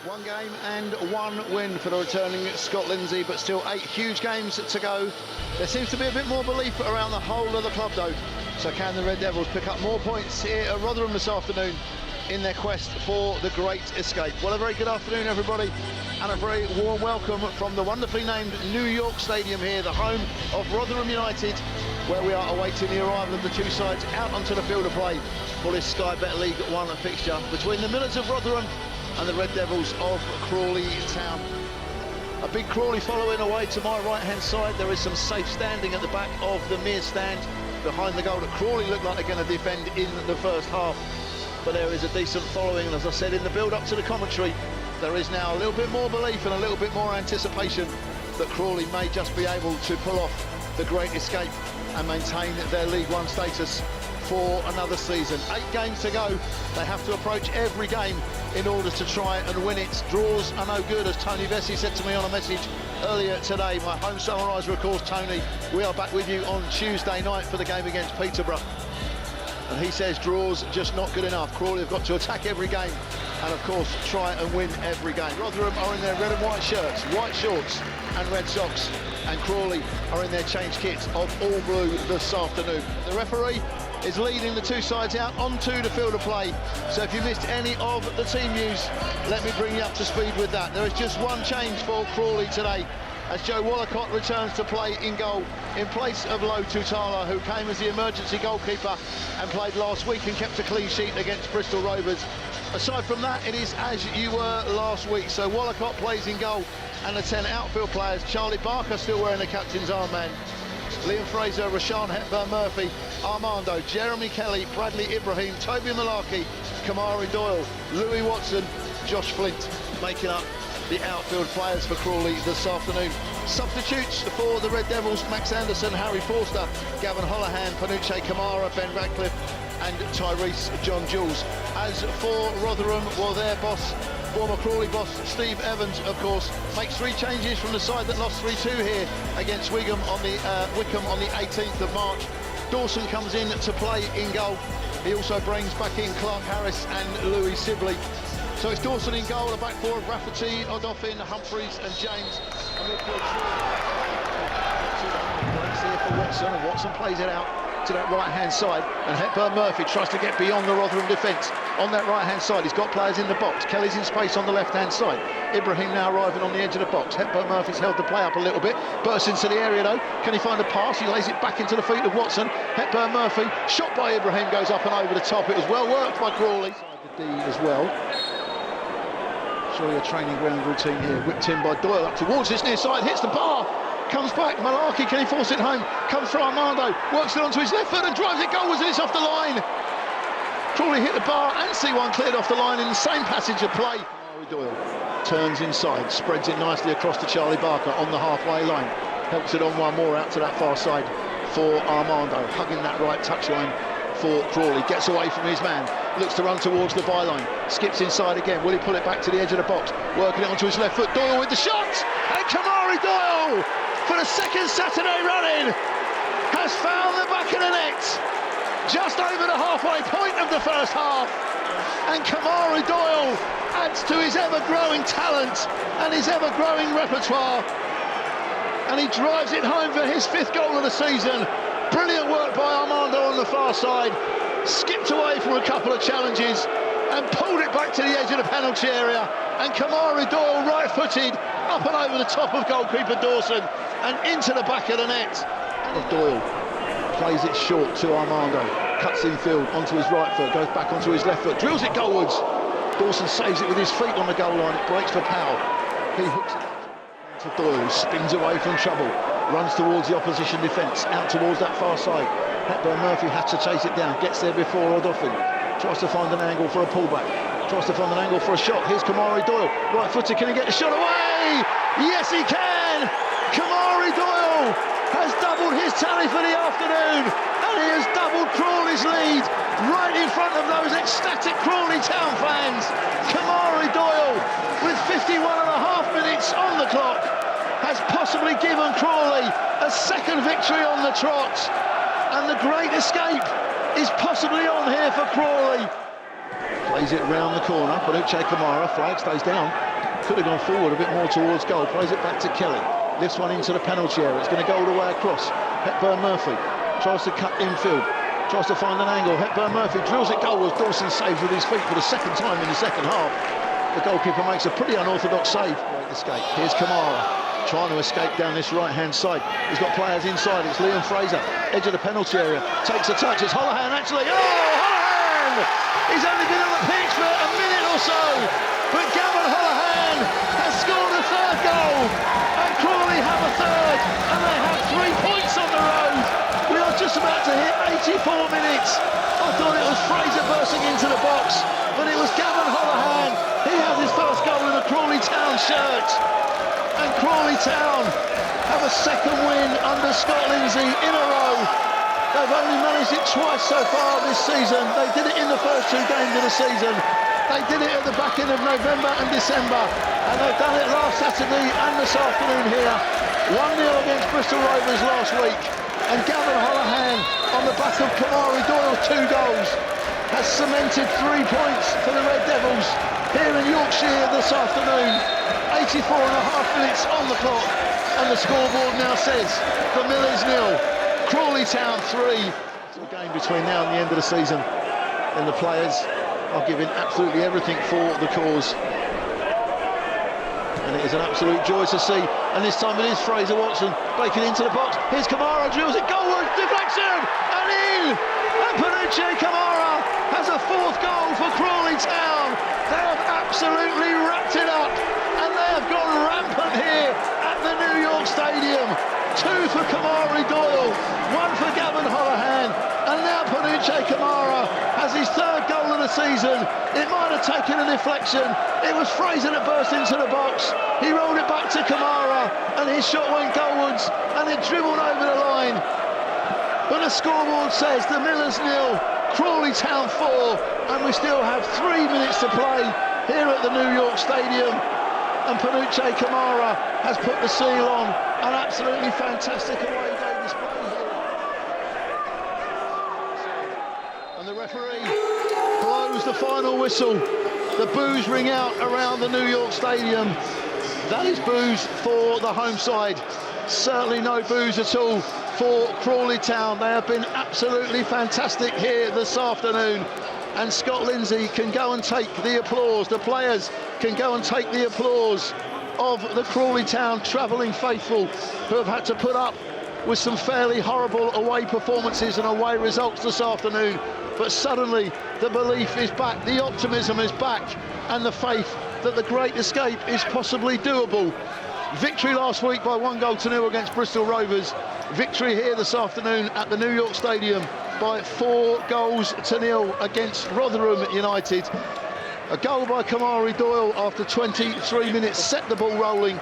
One game and one win for the returning Scott Lindsay, but still 8 huge games to go. There seems to be a bit more belief around the whole of the club though. So can the Red Devils pick up more points here at Rotherham this afternoon in their quest for the great escape? Well, a very good afternoon everybody, and a very warm welcome from the wonderfully named New York Stadium here, the home of Rotherham United, where we are awaiting the arrival of the two sides out onto the field of play for this Sky Bet League 1 fixture between the Millers of Rotherham and the Red Devils of Crawley Town. A big Crawley following away to my right hand side. There is some safe standing at the back of the mere stand behind the goal that Crawley look like they're going to defend in the first half, but there is a decent following, and as I said in the build up to the commentary, there is now a little bit more belief and a little bit more anticipation that Crawley may just be able to pull off the great escape and maintain their League One status for another season. 8 games to go. They have to approach every game in order to try and win it. Draws are no good, as Tony Vesey said to me on a message earlier today. My home summariser, of course, Tony. We are back with you on Tuesday night for the game against Peterborough. And he says draws just not good enough. Crawley have got to attack every game and, of course, try and win every game. Rotherham are in their red and white shirts, white shorts and red socks. And Crawley are in their change kits of all blue this afternoon. The referee is leading the two sides out onto the field of play. So if you missed any of the team news, let me bring you up to speed with that. There is just one change for Crawley today, as Joe Wallacott returns to play in goal in place of Lo Tutala, who came as the emergency goalkeeper and played last week and kept a clean sheet against Bristol Rovers. Aside from that, it is as you were last week. So Wallacott plays in goal, and the 10 outfield players: Charlie Barker still wearing the captain's armband, Liam Fraser, Rashawn Hepburn-Murphy, Armando, Jeremy Kelly, Bradley Ibrahim, Toby Malarkey, Kamari Doyle, Louis Watson, Josh Flint, making up the outfield players for Crawley this afternoon. Substitutes for the Red Devils: Max Anderson, Harry Forster, Gavin Holohan, Panuche Kamara, Ben Radcliffe and Tyrese John Jules. As for Rotherham, well, their boss, former Crawley boss Steve Evans, of course, makes 3 changes from the side that lost 3-2 here against Wickham on the 18th of March. Dawson comes in to play in goal. He also brings back in Clark Harris and Louis Sibley. So it's Dawson in goal, a back four of Rafferty, Odoffin, Humphreys and James. And midfield here for Watson, and Watson plays it out to that right-hand side, and Hepburn-Murphy tries to get beyond the Rotherham defence on that right-hand side. He's got players in the box. Kelly's in space on the left-hand side. Ibrahim now arriving on the edge of the box. Hepburn-Murphy's held the play up a little bit. Bursts into the area though. Can he find a pass? He lays it back into the feet of Watson. Hepburn-Murphy, shot by Ibrahim, goes up and over the top. It was well worked by Crawley. The D as well. Surely a training ground routine here. Whipped in by Doyle up towards this near side. Hits the bar. Comes back, Malarkey, can he force it home? Comes through Armando, works it onto his left foot and drives it goalwards, and it's off the line. Crawley hit the bar and C1 cleared off the line in the same passage of play. Doyle turns inside, spreads it nicely across to Charlie Barker on the halfway line. Helps it on one more out to that far side for Armando, hugging that right touchline for Crawley. Gets away from his man, looks to run towards the byline, skips inside again. Will he pull it back to the edge of the box? Working it onto his left foot. Doyle with the shot, and Kamari Doyle, for the second Saturday running, has found the back of the net just over the halfway point of the first half, and Kamari Doyle adds to his ever-growing talent and his ever-growing repertoire, and he drives it home for his 5th goal of the season. Brilliant work by Armando on the far side, skipped away from a couple of challenges and pulled it back to the edge of the penalty area, and Kamari Doyle, right-footed, up and over the top of goalkeeper Dawson and into the back of the net. Doyle plays it short to Armando, cuts infield onto his right foot, goes back onto his left foot, drills it goalwards. Dawson saves it with his feet on the goal line. It breaks for Powell. He hooks it to Doyle, who spins away from trouble, runs towards the opposition defence, out towards that far side. Hepburn-Murphy has to chase it down, gets there before Odoffin, tries to find an angle for a pullback, tries to find an angle for a shot. Here's Kamari Doyle, right footed, can he get the shot away? Yes he can! Kamari Doyle has doubled his tally for the afternoon, and he has doubled Crawley's lead right in front of those ecstatic Crawley Town fans. Kamari Doyle, with 51.5 minutes on the clock, has possibly given Crawley a 2nd victory on the trot, and the great escape is possibly on here for Crawley. Plays it round the corner. Panucci Kamara, flag stays down. Could have gone forward a bit more towards goal. Plays it back to Kelly. Lifts one into the penalty area. It's going to go all the way across. Hepburn Murphy tries to cut infield. Tries to find an angle. Hepburn Murphy drills it goalwards. Dawson saves with his feet for the second time in the second half. The goalkeeper makes a pretty unorthodox save. Great escape. Here's Kamara trying to escape down this right-hand side. He's got players inside. It's Liam Fraser, edge of the penalty area. Takes a touch. It's Holohan actually. Oh, Holohan! He's only been on the pitch for a minute or so, but Gavin Holohan has scored a third goal, and Crawley have a third, and they have 3 points on the road. We are just about to hit 84 minutes. I thought it was Fraser bursting into the box, but it was Gavin Holohan. He has his first goal in a Crawley Town shirt. And Crawley Town have a second win under Scott Lindsay in a row. They've only managed it twice so far this season. They did it in the first 2 games of the season. They did it at the back end of November and December. And they've done it last Saturday and this afternoon here. 1-0 against Bristol Rovers last week. And Gavin Holohan, on the back of Kamari Doyle's 2 goals, has cemented 3 points for the Red Devils here in Yorkshire this afternoon. 84.5 minutes on the clock, and the scoreboard now says the Millers 0, Crawley Town 3. It's a game between now and the end of the season, and the players are giving absolutely everything for the cause. And it is an absolute joy to see. And this time it is Fraser Watson breaking into the box. Here's Kamara, drills it goalwards, deflection, and in! And Panucci Kamara has a 4th goal for Crawley Town. They have absolutely wrapped it up, and they have gone rampant here at the New York Stadium. 2 for Kamari Doyle, 1 for Gavin Holohan, and now Panucci Kamara has his 3rd goal of the season. It might have taken a deflection. It was Fraser that burst into the box. He rolled it back to Kamara, and his shot went goalwards, and it dribbled over the line. But the scoreboard says the Millers 0, Crawley Town 4, and we still have 3 minutes to play here at the New York Stadium. And Panucci Kamara has put the seal on. An absolutely fantastic away day display here. And the referee blows the final whistle. The boos ring out around the New York Stadium. That is boos for the home side. Certainly no boos at all for Crawley Town. They have been absolutely fantastic here this afternoon. And Scott Lindsay can go and take the applause. The players can go and take the applause of the Crawley Town travelling faithful, who have had to put up with some fairly horrible away performances and away results this afternoon. But suddenly the belief is back, the optimism is back, and the faith that the great escape is possibly doable. Victory last week by 1-0 against Bristol Rovers. Victory here this afternoon at the New York Stadium by 4-0 against Rotherham United. A goal by Kamari Doyle after 23 minutes set the ball rolling.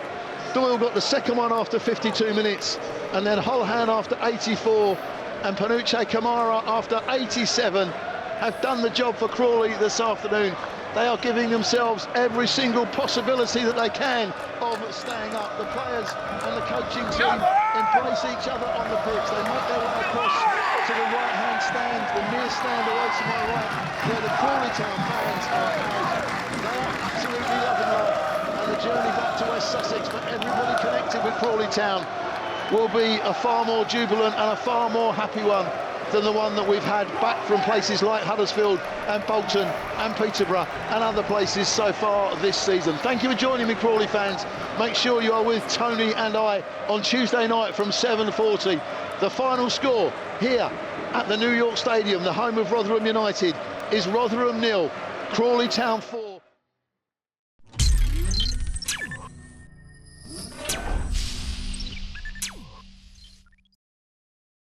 Doyle got the second one after 52 minutes, and then Holohan after 84, and Panucci Kamara after 87 have done the job for Crawley this afternoon. They are giving themselves every single possibility that they can of staying up. The players and the coaching team embrace each other on the pitch. They make their way across to the right-hand stand, the near stand away to my right, where the Crawley Town fans are housed. They are absolutely loving life, and the journey back to West Sussex for everybody connected with Crawley Town will be a far more jubilant and a far more happy one than the one that we've had back from places like Huddersfield and Bolton and Peterborough and other places so far this season. Thank you for joining me, Crawley fans. Make sure you are with Tony and I on Tuesday night from 7:40. The final score here at the New York Stadium, the home of Rotherham United, is Rotherham 0, Crawley Town 4.